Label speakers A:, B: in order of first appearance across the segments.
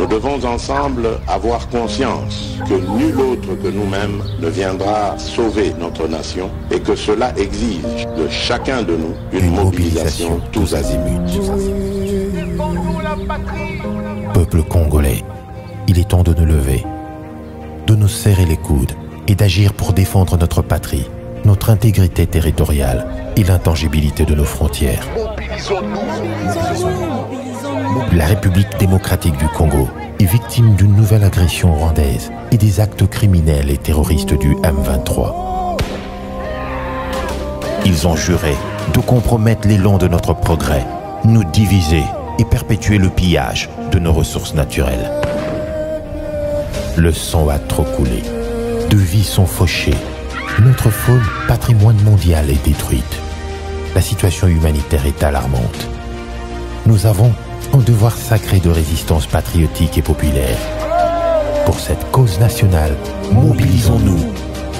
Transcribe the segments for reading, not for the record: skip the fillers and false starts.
A: Nous devons ensemble avoir conscience que nul autre que nous-mêmes ne viendra sauver notre nation et que cela exige de chacun de nous une mobilisation tous azimuts.
B: Peuple congolais, il est temps de nous lever, de nous serrer les coudes et d'agir pour défendre notre patrie, notre intégrité territoriale et l'intangibilité de nos frontières. La République démocratique du Congo est victime d'une nouvelle agression rwandaise et des actes criminels et terroristes du M23. Ils ont juré de compromettre l'élan de notre progrès, nous diviser et perpétuer le pillage de nos ressources naturelles. Le sang a trop coulé, de vies sont fauchées, notre faune, patrimoine mondial, est détruite. La situation humanitaire est alarmante. Nous avons un devoir sacré de résistance patriotique et populaire. Pour cette cause nationale, mobilisons-nous.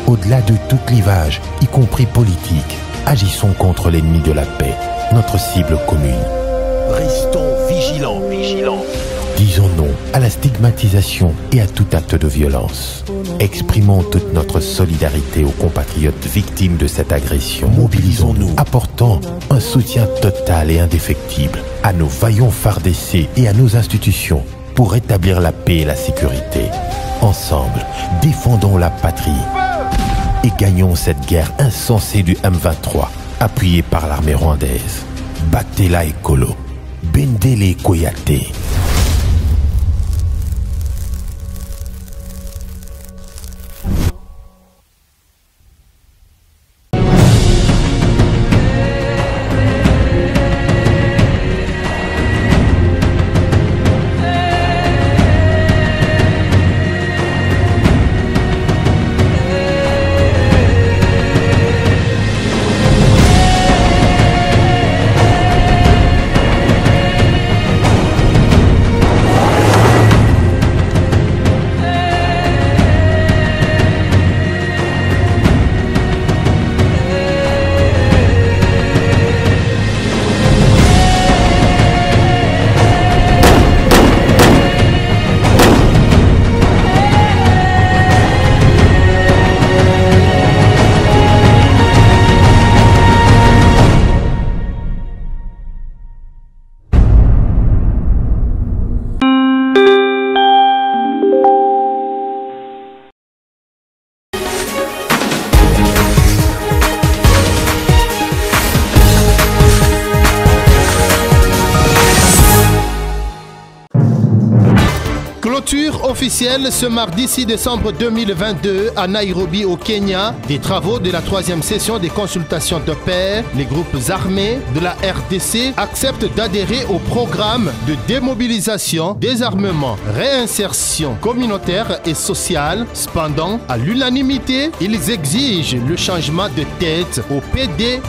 B: Au-delà de tout clivage, y compris politique, agissons contre l'ennemi de la paix, notre cible commune.
C: Restons vigilants.
B: Disons non à la stigmatisation et à tout acte de violence. Exprimons toute notre solidarité aux compatriotes victimes de cette agression. Mobilisons-nous, apportant un soutien total et indéfectible à nos vaillants FARDC et à nos institutions pour rétablir la paix et la sécurité. Ensemble, défendons la patrie et gagnons cette guerre insensée du M23, appuyée par l'armée rwandaise. Battez-la écolo, Bendele Koyate.
D: Clôture officielle ce mardi 6 décembre 2022 à Nairobi au Kenya des travaux de la 3e session des consultations de paix. Les groupes armés de la RDC acceptent d'adhérer au programme de démobilisation, désarmement, réinsertion communautaire et sociale. Cependant, à l'unanimité, ils exigent le changement de tête au PDDRCS.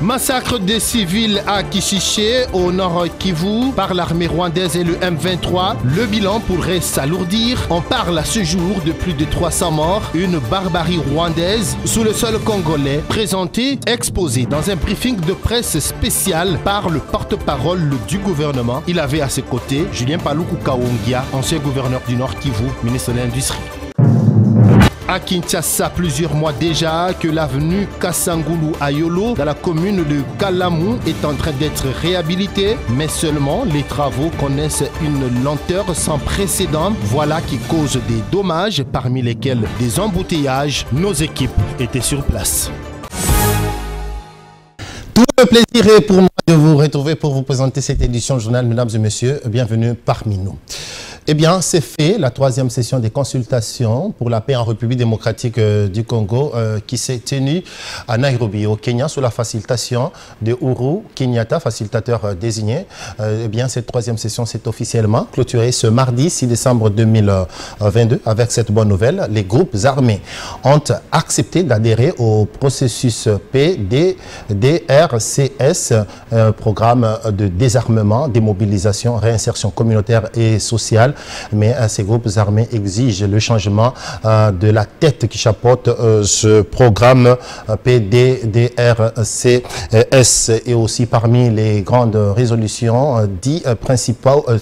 D: Massacre des civils à Kishiché, au nord Kivu, par l'armée rwandaise et le M23. Le bilan pourrait s'alourdir. On parle à ce jour de plus de 300 morts. Une barbarie rwandaise sous le sol congolais, présentée, exposée dans un briefing de presse spécial par le porte-parole du gouvernement. Il avait à ses côtés Julien Paluku Kaongia, ancien gouverneur du nord Kivu, ministre de l'Industrie. À Kinshasa, plusieurs mois déjà que l'avenue Kasangulu à Yolo, dans la commune de Kalamu, est en train d'être réhabilitée, mais seulement les travaux connaissent une lenteur sans précédent. Voilà qui cause des dommages, parmi lesquels des embouteillages. Nos équipes étaient sur place. Tout le plaisir est pour moi de vous retrouver pour vous présenter cette édition du journal. Mesdames et messieurs, bienvenue parmi nous. Eh bien, c'est fait, la 3e session des consultations pour la paix en République démocratique du Congo qui s'est tenue à Nairobi, au Kenya, sous la facilitation de Uhuru Kenyatta, facilitateur désigné. Eh bien, cette 3e session s'est officiellement clôturée ce mardi 6 décembre 2022 avec cette bonne nouvelle. Les groupes armés ont accepté d'adhérer au processus PDDRCS, programme de désarmement, démobilisation, réinsertion communautaire et sociale. mais ces groupes armés exigent le changement de la tête qui chapeaute ce programme PDDRCS. Et aussi parmi les grandes résolutions, 10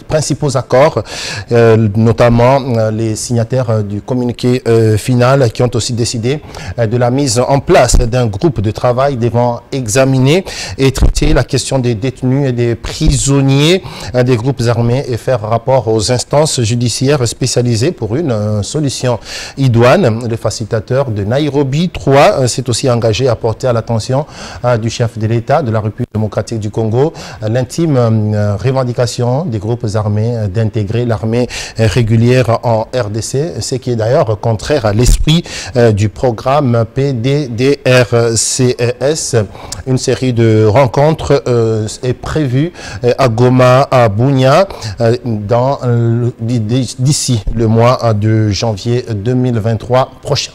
D: principaux accords, notamment les signataires du communiqué final qui ont aussi décidé de la mise en place d'un groupe de travail devant examiner et traiter la question des détenus et des prisonniers des groupes armés et faire rapport aux instances judiciaires spécialisées pour une solution idoine. Le facilitateur de Nairobi 3 s'est aussi engagé à porter à l'attention du chef de l'État de la République démocratique du Congo l'intime revendication des groupes armés d'intégrer l'armée régulière en RDC, ce qui est d'ailleurs contraire à l'esprit du programme PDDRCS. Une série de rencontres est prévue à Goma, à Bunia, d'ici le mois de janvier 2023 prochain.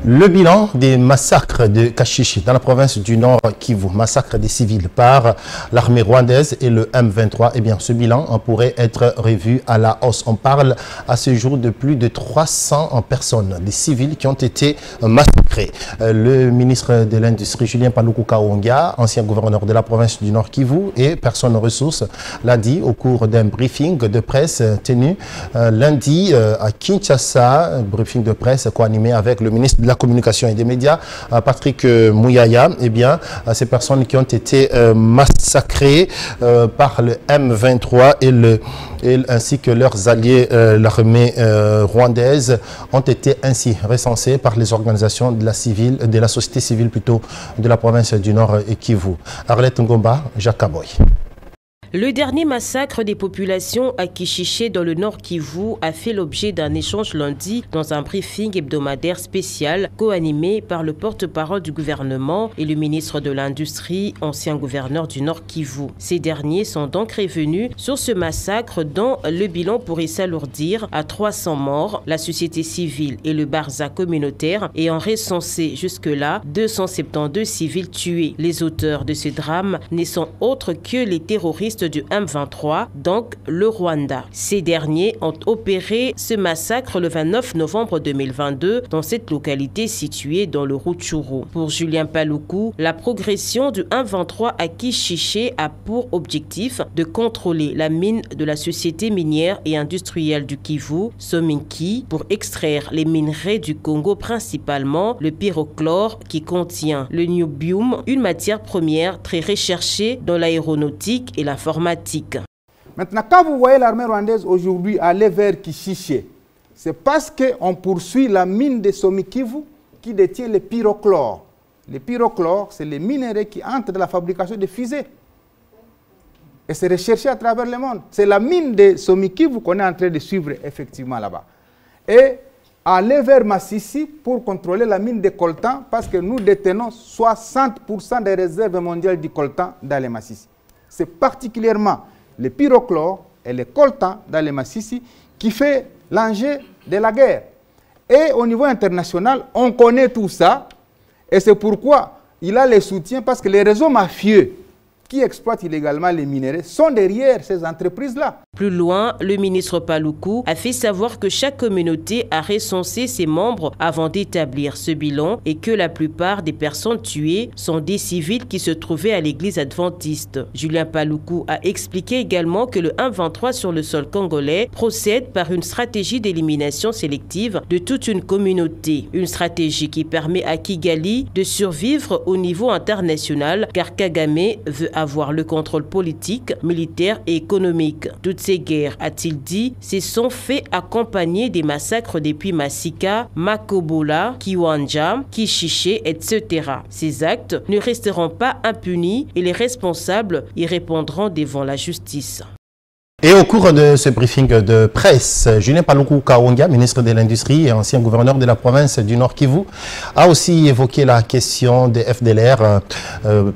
D: Le bilan des massacres de Kashishi dans la province du Nord Kivu, massacre des civils par l'armée rwandaise et le M23, eh bien ce bilan pourrait être revu à la hausse. On parle à ce jour de plus de 300 personnes, des civils qui ont été massacrés. Le ministre de l'Industrie, Julien Paluku Kahongya, ancien gouverneur de la province du Nord Kivu et personne ressource, l'a dit au cours d'un briefing de presse tenu lundi à Kinshasa, briefing de presse co-animé avec le ministre de la communication et des médias, Patrick Mouyaya. Eh bien, ces personnes qui ont été massacrées par le M23 ainsi que leurs alliés, l'armée rwandaise, ont été ainsi recensées par les organisations de la société civile plutôt de la province du Nord Kivu. Arlette Ngomba, Jacques Aboy.
E: Le dernier massacre des populations à Kishiché dans le Nord Kivu a fait l'objet d'un échange lundi dans un briefing hebdomadaire spécial co-animé par le porte-parole du gouvernement et le ministre de l'Industrie, ancien gouverneur du Nord Kivu. Ces derniers sont donc revenus sur ce massacre dont le bilan pourrait s'alourdir à 300 morts, la société civile et le Barza communautaire ayant recensé jusque-là 272 civils tués. Les auteurs de ce drame ne sont autres que les terroristes du M23, donc le Rwanda. Ces derniers ont opéré ce massacre le 29 novembre 2022 dans cette localité située dans le Rutshuru. Pour Julien Paluku, la progression du M23 à Kishiché a pour objectif de contrôler la mine de la société minière et industrielle du Kivu, Sominki, pour extraire les minerais du Congo, principalement le pyrochlore qui contient le niobium, une matière première très recherchée dans l'aéronautique et la informatique.
F: Maintenant, quand vous voyez l'armée rwandaise aujourd'hui aller vers Kishiché, c'est parce qu'on poursuit la mine de Somikivu qui détient le pyrochlore. Le pyrochlore, c'est les minéraux qui entrent dans la fabrication de fusées. Et c'est recherché à travers le monde. C'est la mine de Somikivu qu'on est en train de suivre effectivement là-bas. Et aller vers Massissi pour contrôler la mine de coltan, parce que nous détenons 60% des réserves mondiales du coltan dans les Massissi. C'est particulièrement le pyrochlore et le coltan dans les Massissi qui fait l'enjeu de la guerre. Et au niveau international, on connaît tout ça. Et c'est pourquoi il a le soutien, parce que les réseaux mafieux qui exploitent illégalement les minéraux sont derrière ces entreprises-là.
E: Plus loin, le ministre Paluku a fait savoir que chaque communauté a recensé ses membres avant d'établir ce bilan et que la plupart des personnes tuées sont des civils qui se trouvaient à l'église adventiste. Julien Paluku a expliqué également que le M23 sur le sol congolais procède par une stratégie d'élimination sélective de toute une communauté. Une stratégie qui permet à Kigali de survivre au niveau international car Kagame veut avoir le contrôle politique, militaire et économique. Toutes ces guerres, a-t-il dit, se sont fait accompagner des massacres depuis Masika, Makobola, Kiwanja, Kishiché, etc. Ces actes ne resteront pas impunis et les responsables y répondront devant la justice.
D: Et au cours de ce briefing de presse, Julien Paluku Kahongya, ministre de l'Industrie et ancien gouverneur de la province du Nord Kivu, a aussi évoqué la question des FDLR,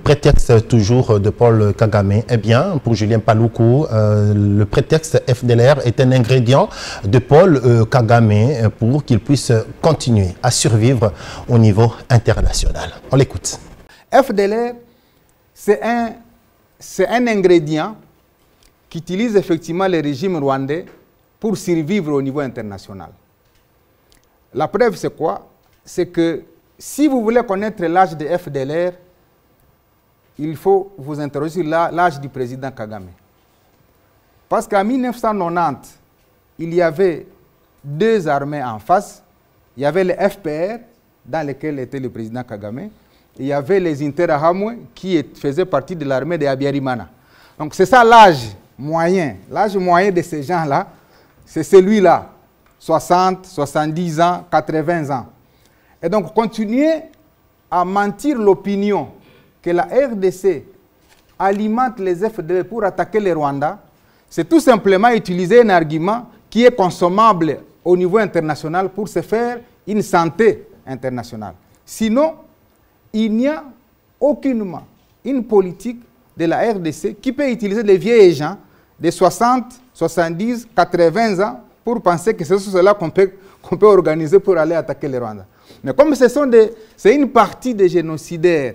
D: prétexte toujours de Paul Kagame. Eh bien, pour Julien Paluku, le prétexte FDLR est un ingrédient de Paul Kagame pour qu'il puisse continuer à survivre au niveau international. On l'écoute.
F: FDLR, c'est un ingrédient qu'utilise effectivement le régime rwandais pour survivre au niveau international. La preuve, c'est quoi? C'est que si vous voulez connaître l'âge de FDLR, il faut vous interroger sur l'âge du président Kagame. Parce qu'en 1990, il y avait deux armées en face. Il y avait le FPR, dans lequel était le président Kagame, et il y avait les Interahamwe, qui faisaient partie de l'armée de Habyarimana. Donc c'est ça l'âge moyen. L'âge moyen de ces gens-là, c'est celui-là, 60, 70 ans, 80 ans. Et donc continuer à mentir l'opinion que la RDC alimente les FDL pour attaquer le Rwanda, c'est tout simplement utiliser un argument qui est consommable au niveau international pour se faire une santé internationale. Sinon, il n'y a aucunement une politique de la RDC qui peut utiliser les vieilles gens de 60, 70, 80 ans pour penser que c'est cela qu'on peut organiser pour aller attaquer le Rwanda. Mais comme c'est une partie des génocidaires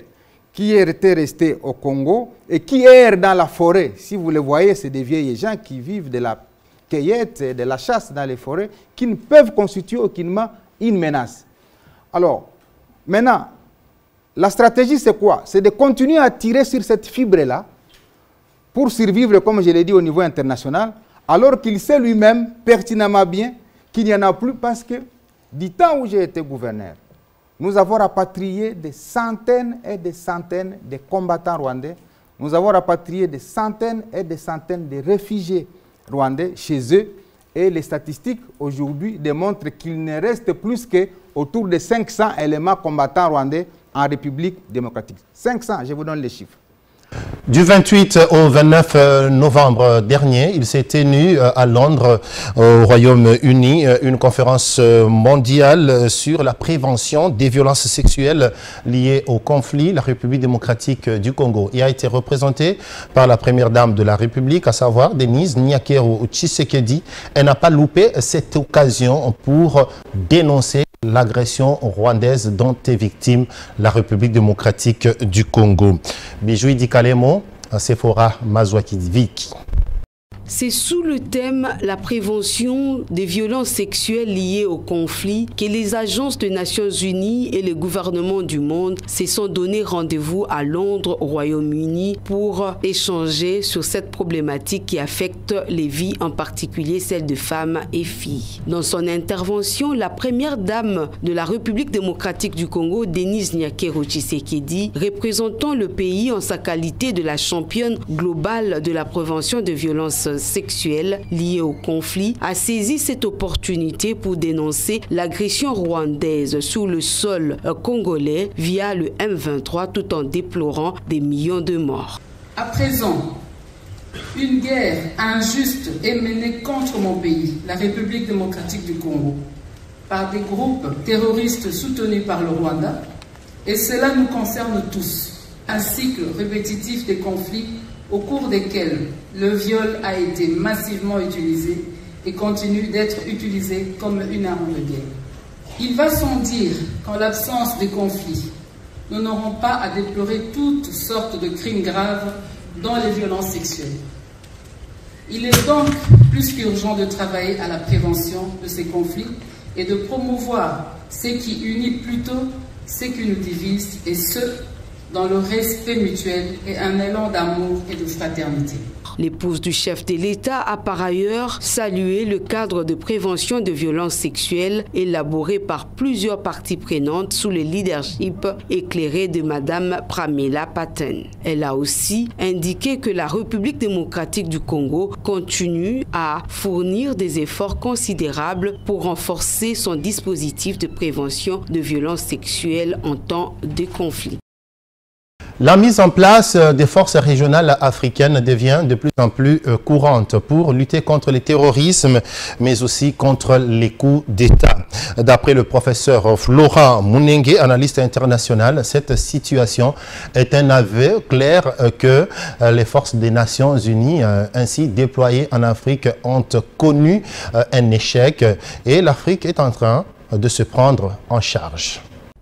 F: qui étaient restés au Congo et qui errent dans la forêt, si vous le voyez, c'est des vieilles gens qui vivent de la cueillette et de la chasse dans les forêts, qui ne peuvent constituer aucunement une menace. Alors, maintenant, la stratégie, c'est quoi? C'est de continuer à tirer sur cette fibre-là pour survivre, comme je l'ai dit, au niveau international, alors qu'il sait lui-même pertinemment bien qu'il n'y en a plus parce que du temps où j'ai été gouverneur, nous avons rapatrié des centaines et des centaines de combattants rwandais. Nous avons rapatrié des centaines et des centaines de réfugiés rwandais chez eux. Et les statistiques aujourd'hui démontrent qu'il ne reste plus qu'autour de 500 éléments combattants rwandais en République démocratique. 500, je vous donne les chiffres.
G: Du 28 au 29 novembre dernier, il s'est tenu à Londres, au Royaume-Uni, une conférence mondiale sur la prévention des violences sexuelles liées au conflit, la République démocratique du Congo. Il a été représenté par la première dame de la République, à savoir Denise Nyakero Tshisekedi. Elle n'a pas loupé cette occasion pour dénoncer l'agression rwandaise dont est victime la République démocratique du Congo. Bijoui Dikalemo, Sephora Mazwakidviki.
H: C'est sous le thème « La prévention des violences sexuelles liées au conflit » que les agences des Nations Unies et les gouvernements du monde se sont donné rendez-vous à Londres, au Royaume-Uni, pour échanger sur cette problématique qui affecte les vies, en particulier celles de femmes et filles. Dans son intervention, la première dame de la République démocratique du Congo, Denise Nyakero Tshisekedi, représentant le pays en sa qualité de la championne globale de la prévention des violences sexuelles liées au conflit, a saisi cette opportunité pour dénoncer l'agression rwandaise sur le sol congolais via le M23 tout en déplorant des millions de morts.
I: À présent, une guerre injuste est menée contre mon pays, la République démocratique du Congo, par des groupes terroristes soutenus par le Rwanda, et cela nous concerne tous. Un cycle répétitif des conflits au cours desquels le viol a été massivement utilisé et continue d'être utilisé comme une arme de guerre. Il va sans dire qu'en l'absence de conflits, nous n'aurons pas à déplorer toutes sortes de crimes graves dont les violences sexuelles. Il est donc plus qu'urgent de travailler à la prévention de ces conflits et de promouvoir ce qui unit plutôt ce qui nous divise, et ce, dans le respect mutuel et un élan d'amour et de fraternité.
H: L'épouse du chef de l'État a par ailleurs salué le cadre de prévention de violences sexuelles élaboré par plusieurs parties prenantes sous le leadership éclairé de Mme Pramila Patten. Elle a aussi indiqué que la République démocratique du Congo continue à fournir des efforts considérables pour renforcer son dispositif de prévention de violences sexuelles en temps de conflit.
G: La mise en place des forces régionales africaines devient de plus en plus courante pour lutter contre le terrorisme, mais aussi contre les coups d'État. D'après le professeur Florent Munenge, analyste international, cette situation est un aveu clair que les forces des Nations Unies, ainsi déployées en Afrique, ont connu un échec et l'Afrique est en train de se prendre en charge.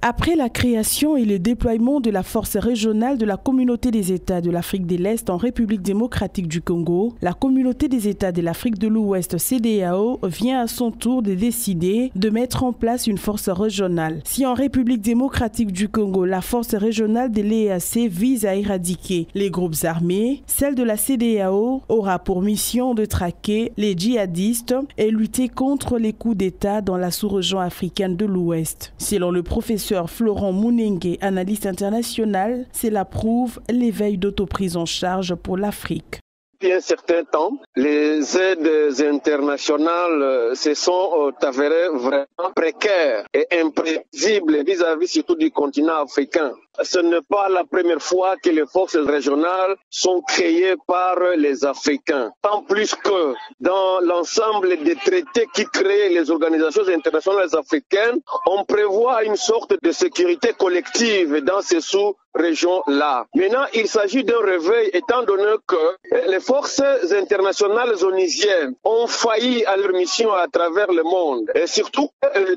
J: Après la création et le déploiement de la force régionale de la Communauté des États de l'Afrique de l'Est en République démocratique du Congo, la Communauté des États de l'Afrique de l'Ouest CEDEAO vient à son tour de décider de mettre en place une force régionale. Si en République démocratique du Congo, la force régionale de l'EAC vise à éradiquer les groupes armés, celle de la CEDEAO aura pour mission de traquer les djihadistes et lutter contre les coups d'État dans la sous-région africaine de l'Ouest. Selon le professeur Florent Mounengue, analyste international, cela prouve l'éveil d'autoprise en charge pour l'Afrique.
K: Depuis un certain temps, les aides internationales se sont avérées vraiment précaires et imprévisibles vis-à-vis surtout du continent africain. Ce n'est pas la première fois que les forces régionales sont créées par les Africains. Tant plus que dans l'ensemble des traités qui créent les organisations internationales africaines, on prévoit une sorte de sécurité collective dans ces sous-régions-là. Maintenant, il s'agit d'un réveil étant donné que les forces internationales onisiennes ont failli à leur mission à travers le monde. Et surtout,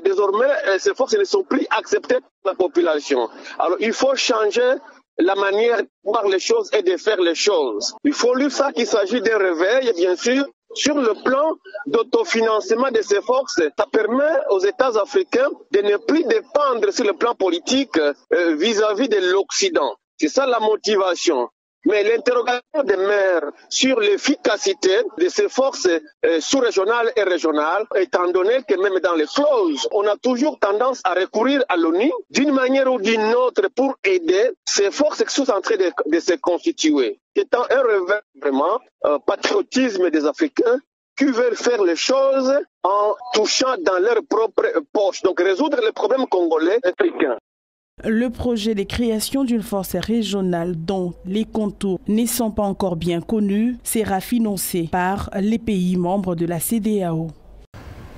K: désormais, ces forces ne sont plus acceptées par la population. Alors, il faut changer la manière de voir les choses et de faire les choses. Il faut lui ça qu'il s'agit d'un réveil, bien sûr. Sur le plan d'autofinancement de ces forces, ça permet aux États africains de ne plus dépendre sur le plan politique vis-à-vis de l'Occident. C'est ça la motivation. Mais l'interrogation demeure sur l'efficacité de ces forces sous-régionales et régionales, étant donné que même dans les clauses, on a toujours tendance à recourir à l'ONU d'une manière ou d'une autre pour aider ces forces qui sont en train de se constituer. C'est un réveil vraiment patriotisme des Africains qui veulent faire les choses en touchant dans leur propre poche. Donc résoudre les problèmes congolais et africains.
J: Le projet de création d'une force régionale dont les contours ne sont pas encore bien connus sera financé par les pays membres de la CEDEAO.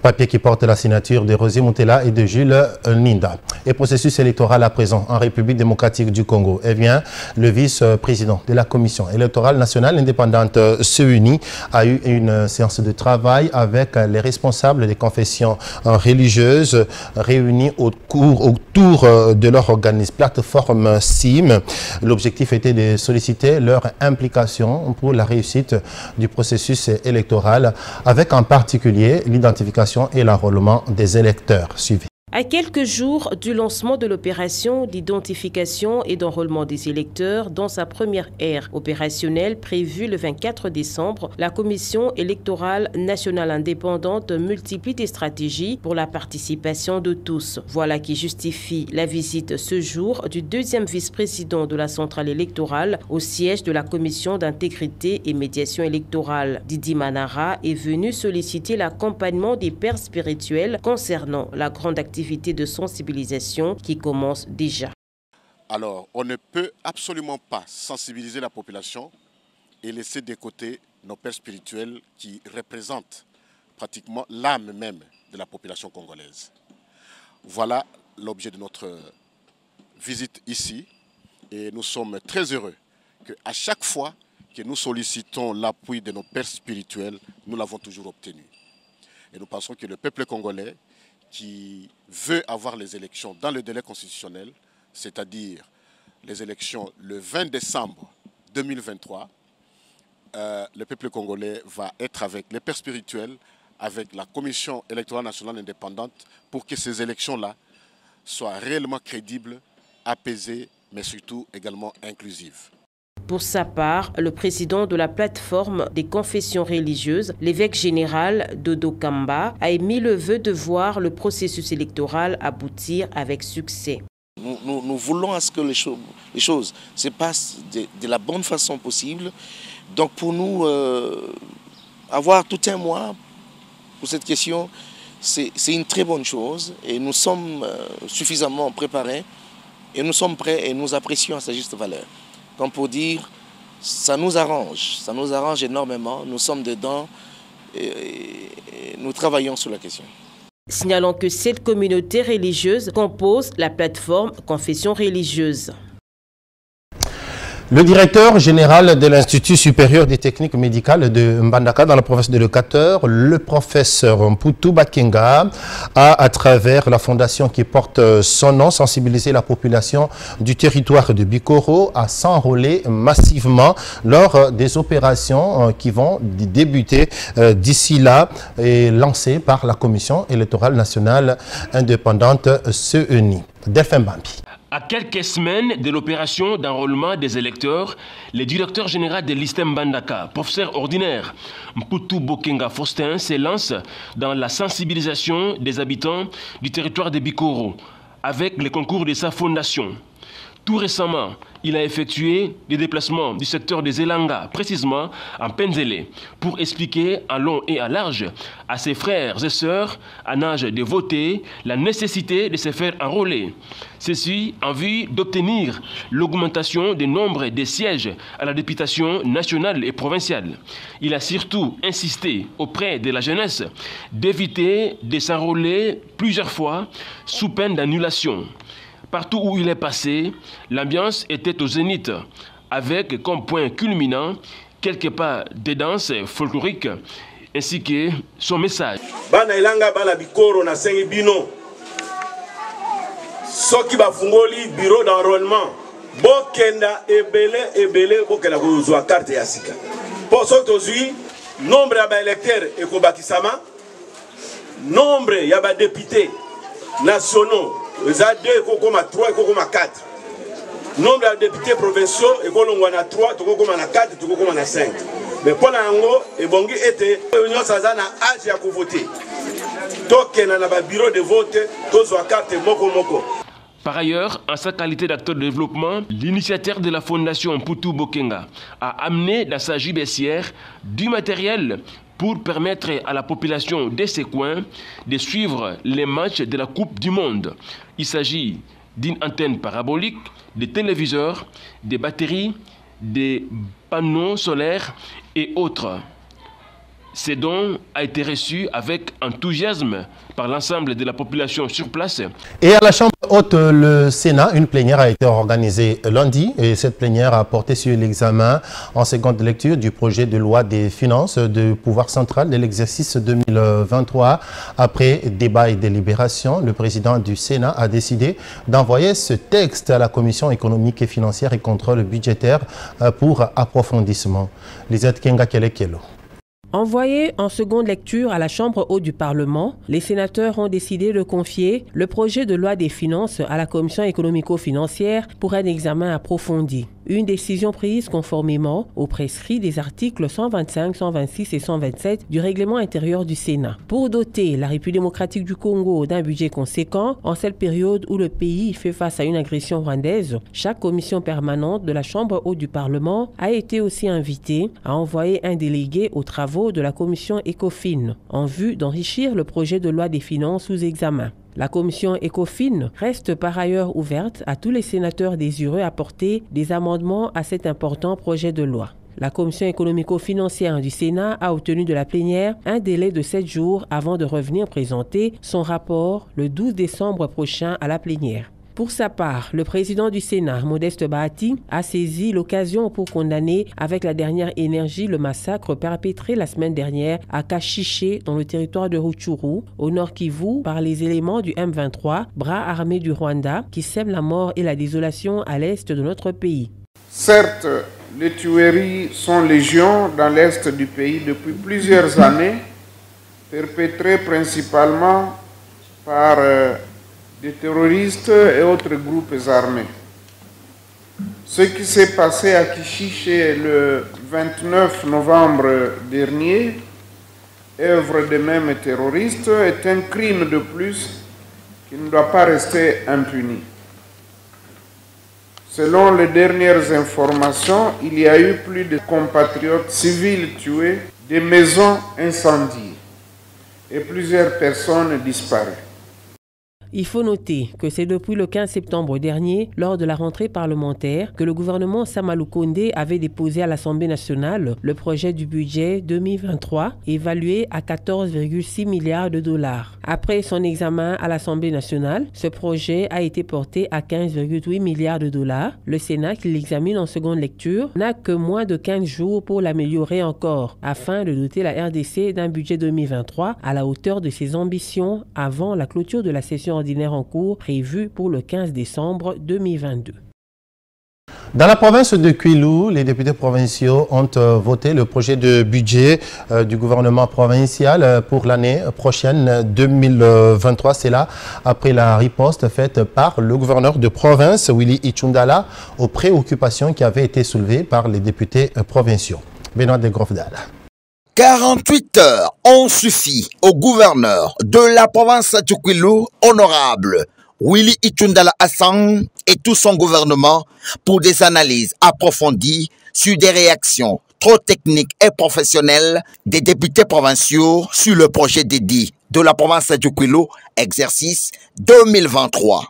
G: Papier qui porte la signature de Rosie Moutela et de Jules Ninda. Et processus électoral à présent en République démocratique du Congo. Eh bien, le vice-président de la Commission électorale nationale indépendante CENI a eu une séance de travail avec les responsables des confessions religieuses réunis autour de leur organisme plateforme SIM. L'objectif était de solliciter leur implication pour la réussite du processus électoral, avec en particulier l'identification et l'enrôlement des électeurs. Suivez.
E: À quelques jours du lancement de l'opération d'identification et d'enrôlement des électeurs dans sa première ère opérationnelle prévue le 24 décembre, la Commission électorale nationale indépendante multiplie des stratégies pour la participation de tous. Voilà qui justifie la visite ce jour du deuxième vice-président de la centrale électorale au siège de la Commission d'intégrité et médiation électorale. Didi Manara est venu solliciter l'accompagnement des pères spirituels concernant la grande activité de sensibilisation qui commence déjà.
L: Alors, on ne peut absolument pas sensibiliser la population et laisser de côté nos pères spirituels qui représentent pratiquement l'âme même de la population congolaise. Voilà l'objet de notre visite ici et nous sommes très heureux qu'à chaque fois que nous sollicitons l'appui de nos pères spirituels, nous l'avons toujours obtenu. Et nous pensons que le peuple congolais qui veut avoir les élections dans le délai constitutionnel, c'est-à-dire les élections le 20 décembre 2023, le peuple congolais va être avec les pères spirituels, avec la Commission électorale nationale indépendante, pour que ces élections-là soient réellement crédibles, apaisées, mais surtout également inclusives.
E: Pour sa part, le président de la plateforme des confessions religieuses, l'évêque général Dodo Kamba, a émis le vœu de voir le processus électoral aboutir avec succès.
M: Nous voulons à ce que les choses se passent de la bonne façon possible. Donc pour nous, avoir tout un mois pour cette question, c'est une très bonne chose. Et nous sommes suffisamment préparés et nous sommes prêts et nous apprécions à sa juste valeur. Comme pour dire, ça nous arrange énormément, nous sommes dedans et nous travaillons sur la question.
E: Signalons que cette communauté religieuse compose la plateforme Confession religieuse.
G: Le directeur général de l'Institut supérieur des techniques médicales de Mbandaka dans la province de l'Équateur, le professeur Mputu Bokenga, a, à travers la fondation qui porte son nom, sensibilisé la population du territoire de Bikoro à s'enrôler massivement lors des opérations qui vont débuter d'ici là et lancées par la Commission électorale nationale indépendante CENI. Delphin Bambi.
N: À quelques semaines de l'opération d'enrôlement des électeurs, le directeur général de l'ISTEM Mbandaka, professeur ordinaire Mputu Bokenga Faustin, se lance dans la sensibilisation des habitants du territoire de Bikoro avec le concours de sa fondation. Tout récemment, il a effectué des déplacements du secteur des Elanga, précisément en Penzele, pour expliquer en long et en large à ses frères et sœurs en âge de voter la nécessité de se faire enrôler. Ceci en vue d'obtenir l'augmentation du nombre des sièges à la députation nationale et provinciale. Il a surtout insisté auprès de la jeunesse d'éviter de s'enrôler plusieurs fois sous peine d'annulation. Partout où il est passé, l'ambiance était au zénith, avec comme point culminant quelques pas de danse folklorique, ainsi que son message.
O: Bana ilanga bana Bikoro na sengi bino. Soki bafungoli bureau d'enrôlement. Bokenda ebele bokela kozwa carte ya sika. Pour ce tozui nombre ya ba électeurs ekobakisama, nombre ya ba députés nationaux eza 2 ekokoma 3 ekokoma 4. Nombre de députés provinciaux ekolongwa na 3 tokokoma na 4 tokokoma na 5. Mais pour l'ango ebongi ete union sazana âge ya voter. Tokena na ba bureau de vote tozwa carte moko moko.
N: Par ailleurs, en sa qualité d'acteur de développement, l'initiateur de la fondation Mputu Bokenga a amené dans sa gibecière du matériel pour permettre à la population de ces coins de suivre les matchs de la Coupe du Monde. Il s'agit d'une antenne parabolique, des téléviseurs, des batteries, des panneaux solaires et autres. Ce don a été reçu avec enthousiasme par l'ensemble de la population sur place.
G: Et à la Chambre haute, le Sénat, une plénière a été organisée lundi et cette plénière a porté sur l'examen en seconde lecture du projet de loi des finances du pouvoir central de l'exercice 2023. Après débat et délibération, le président du Sénat a décidé d'envoyer ce texte à la Commission économique et financière et contrôle budgétaire pour approfondissement. Lisette Kenga Kelekelo.
E: Envoyé en seconde lecture à la Chambre haute du Parlement, les sénateurs ont décidé de confier le projet de loi des finances à la Commission économico-financière pour un examen approfondi. Une décision prise conformément aux prescrits des articles 125, 126 et 127 du règlement intérieur du Sénat. Pour doter la République démocratique du Congo d'un budget conséquent, en cette période où le pays fait face à une agression rwandaise, chaque commission permanente de la Chambre haute du Parlement a été aussi invitée à envoyer un délégué aux travaux de la commission ECOFIN en vue d'enrichir le projet de loi des finances sous examen. La commission ECOFIN reste par ailleurs ouverte à tous les sénateurs désireux apporter des amendements à cet important projet de loi. La commission économico-financière du Sénat a obtenu de la plénière un délai de 7 jours avant de revenir présenter son rapport le 12 décembre prochain à la plénière. Pour sa part, le président du Sénat, Modeste Bahati, a saisi l'occasion pour condamner avec la dernière énergie le massacre perpétré la semaine dernière à Kashiché, dans le territoire de Rutshuru, au nord Kivu, par les éléments du M23, bras armé du Rwanda, qui sème la mort et la désolation à l'est de notre pays.
P: Certes, les tueries sont légion dans l'est du pays depuis plusieurs années, perpétrées principalement par des terroristes et autres groupes armés. Ce qui s'est passé à Kishiché le 29 novembre dernier, œuvre des mêmes terroristes, est un crime de plus qui ne doit pas rester impuni. Selon les dernières informations, il y a eu plus de compatriotes civils tués, des maisons incendiées et plusieurs personnes disparues.
E: Il faut noter que c'est depuis le 15 septembre dernier, lors de la rentrée parlementaire, que le gouvernement Samalou Kondé avait déposé à l'Assemblée nationale le projet du budget 2023, évalué à 14,6 milliards de dollars. Après son examen à l'Assemblée nationale, ce projet a été porté à 15,8 milliards de dollars. Le Sénat, qui l'examine en seconde lecture, n'a que moins de 15 jours pour l'améliorer encore, afin de doter la RDC d'un budget 2023 à la hauteur de ses ambitions avant la clôture de la session ordinaire en cours prévue pour le 15 décembre 2022.
G: Dans la province de Kwilu, les députés provinciaux ont voté le projet de budget du gouvernement provincial pour l'année prochaine 2023. C'est là après la riposte faite par le gouverneur de province, Willy Itchoundala, aux préoccupations qui avaient été soulevées par les députés provinciaux. Benoît de Grofdal.
Q: 48 heures ont suffi au gouverneur de la province de Kwilu, honorable Willy Itchoundala Hassan et tout son gouvernement pour des analyses approfondies sur des réactions trop techniques et professionnelles des députés provinciaux sur le projet dédié de la province de Kwilu, exercice 2023.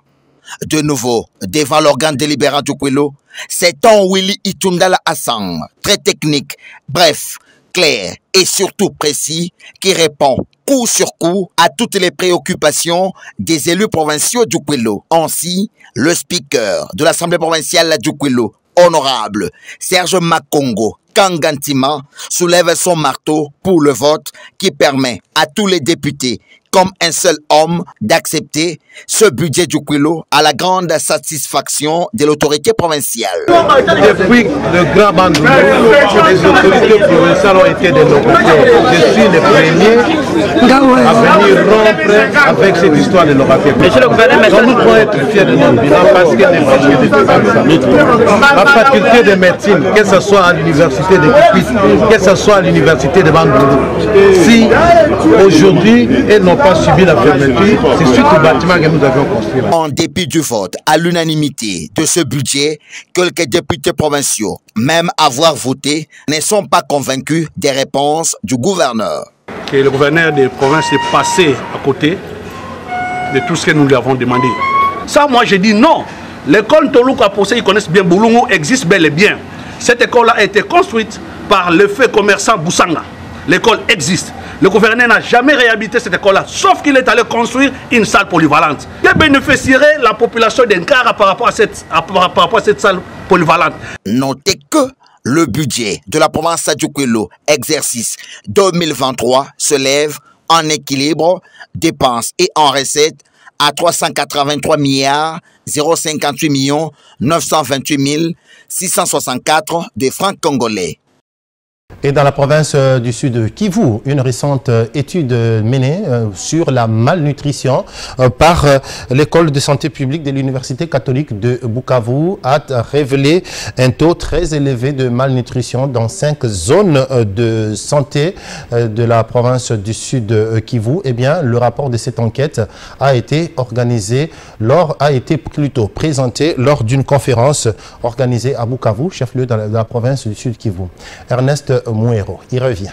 Q: De nouveau, devant l'organe délibérant du Kwilu, c'est ton Willy Itchoundala Hassan, très technique, bref, clair et surtout précis, qui répond coup sur coup à toutes les préoccupations des élus provinciaux du Kwilu. Ainsi, le speaker de l'Assemblée provinciale du Kwilu, honorable Serge Makongo Kangantima, soulève son marteau pour le vote qui permet à tous les députés, comme un seul homme, d'accepter ce budget du Kwilu à la grande satisfaction de l'autorité provinciale.
R: Depuis le grand Bandoulo, les autorités provinciales ont été de nos côtés. Je suis le premier à venir rompre avec cette histoire de l'Oraté. Donc nous pouvons être fiers de notre bilan parce qu'elle n'est pas la faculté de médecine, que ce soit à l'université de Kipit, que ce soit à l'université de Bandoulo. Si aujourd'hui elles n'ont pas subi la fermeture, c'est suite au bâtiment que nous avions construit.
Q: En dépit du vote à l'unanimité de ce budget, quelques députés provinciaux, même avoir voté, ne sont pas convaincus des réponses du gouverneur.
S: Que le gouverneur des provinces est passé à côté de tout ce que nous lui avons demandé. Ça, moi, j'ai dit non. L'école Toluka Posé, ils connaissent bien, Boulungu existe bel et bien. Cette école-là a été construite par le fait commerçant Boussanga. L'école existe. Le gouverneur n'a jamais réhabilité cette école-là, sauf qu'il est allé construire une salle polyvalente. Que bénéficierait la population d'Enkara par rapport à cette salle polyvalente?
Q: Notez que le budget de la province du Kwilu, exercice 2023, se lève en équilibre, dépenses et en recettes à 383 milliards 058 928 664 de francs congolais.
G: Et dans la province du sud Kivu, une récente étude menée sur la malnutrition par l'école de santé publique de l'université catholique de Bukavu a révélé un taux très élevé de malnutrition dans 5 zones de santé de la province du sud Kivu. Eh bien, le rapport de cette enquête a été présenté lors d'une conférence organisée à Bukavu, chef-lieu de la province du sud Kivu. Ernest Mouero, il revient.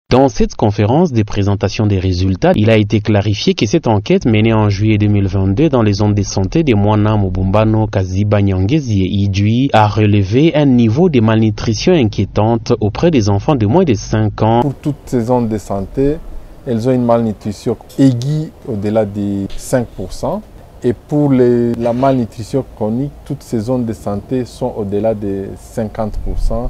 T: Dans cette conférence de présentation des résultats, il a été clarifié que cette enquête menée en juillet 2022 dans les zones de santé de Mwana, Mobumbano, Kaziba, Nyangezi et Idui a relevé un niveau de malnutrition inquiétante auprès des enfants de moins de 5 ans.
U: Pour toutes ces zones de santé, elles ont une malnutrition aiguë au-delà de 5%. Et pour la malnutrition chronique, toutes ces zones de santé sont au-delà de 50%.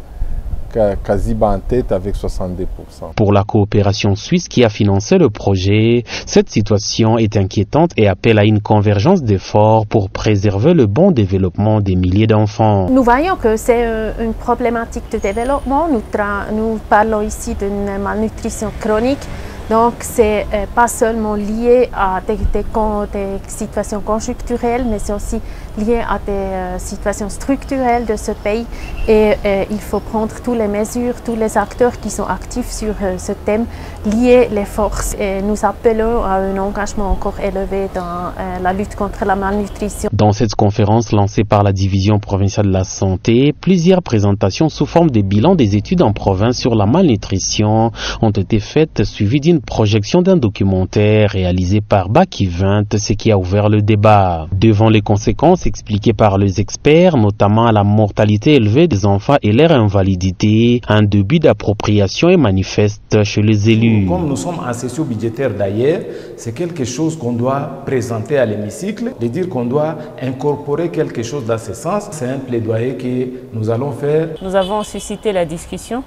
U: Kaziba en tête avec 62%.
T: Pour la coopération suisse qui a financé le projet, cette situation est inquiétante et appelle à une convergence d'efforts pour préserver le bon développement des milliers d'enfants.
V: Nous voyons que c'est une problématique de développement. Nous parlons ici d'une malnutrition chronique. Donc, ce n'est pas seulement lié à des situations conjoncturelles, mais c'est aussi lié à des situations structurelles de ce pays. Et il faut prendre toutes les mesures, tous les acteurs qui sont actifs sur ce thème, lier les forces. Et nous appelons à un engagement encore élevé dans la lutte contre la malnutrition.
T: Dans cette conférence lancée par la Division provinciale de la santé, plusieurs présentations sous forme de bilan des études en province sur la malnutrition ont été faites, suivies d'une une projection d'un documentaire réalisé par Baki 20, ce qui a ouvert le débat. Devant les conséquences expliquées par les experts, notamment la mortalité élevée des enfants et leur invalidité, un début d'appropriation est manifeste chez les élus.
A: Comme nous sommes en session budgétaire d'ailleurs, c'est quelque chose qu'on doit présenter à l'hémicycle, de dire qu'on doit incorporer quelque chose dans ce sens. C'est un plaidoyer que nous allons faire.
C: Nous avons suscité la discussion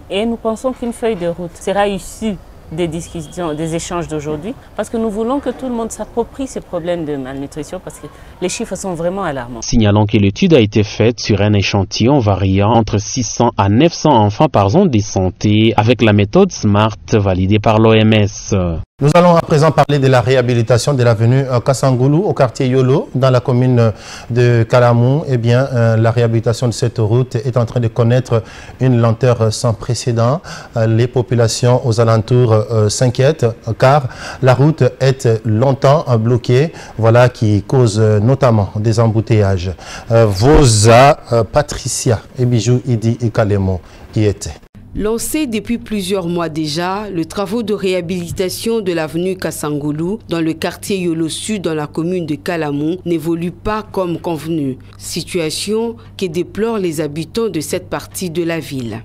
C: et nous pensons qu'une feuille de route sera issue des discussions, des échanges d'aujourd'hui, parce que nous voulons que tout le monde s'approprie ces problèmes de malnutrition, parce que les chiffres sont vraiment alarmants.
T: Signalons que l'étude a été faite sur un échantillon variant entre 600 à 900 enfants par zone de santé, avec la méthode SMART validée par l'OMS.
G: Nous allons à présent parler de la réhabilitation de l'avenue Kassangoulou au quartier Yolo dans la commune de Kalamou. Eh bien, la réhabilitation de cette route est en train de connaître une lenteur sans précédent. Les populations aux alentours s'inquiètent car la route est longtemps bloquée, voilà qui cause notamment des embouteillages. Vosa, Patricia et Bijou Idi et Kalemo y étaient.
H: Lancé depuis plusieurs mois déjà, le travaux de réhabilitation de l'avenue Kassangoulou dans le quartier Yolo Sud dans la commune de Kalamou n'évolue pas comme convenu. Situation que déplorent les habitants de cette partie de la ville.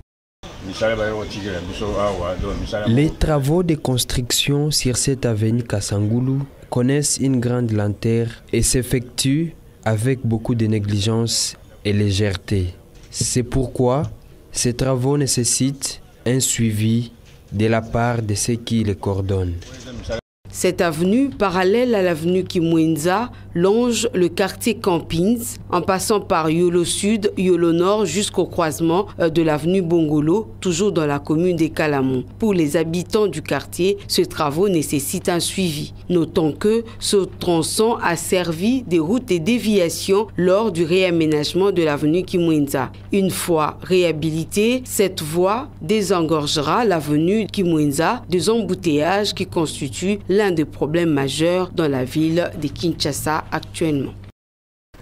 W: Les travaux de construction sur cette avenue Kassangoulou connaissent une grande lenteur et s'effectuent avec beaucoup de négligence et légèreté. C'est pourquoi ces travaux nécessitent un suivi de la part de ceux qui les coordonnent.
H: Cette avenue, parallèle à l'avenue Kimwenza, longe le quartier Campins en passant par Yolo Sud, Yolo Nord jusqu'au croisement de l'avenue Bongolo, toujours dans la commune de Kalamou. Pour les habitants du quartier, ce travaux nécessite un suivi. Notons que ce tronçon a servi de route de déviation lors du réaménagement de l'avenue Kimwenza. Une fois réhabilitée, cette voie désengorgera l'avenue Kimwenza des embouteillages qui constituent l'un des problèmes majeurs dans la ville de Kinshasa actuellement.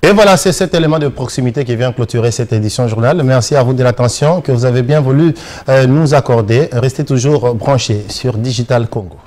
G: Et voilà, c'est cet élément de proximité qui vient clôturer cette édition journal. Merci à vous de l'attention que vous avez bien voulu nous accorder. Restez toujours branchés sur Digital Congo.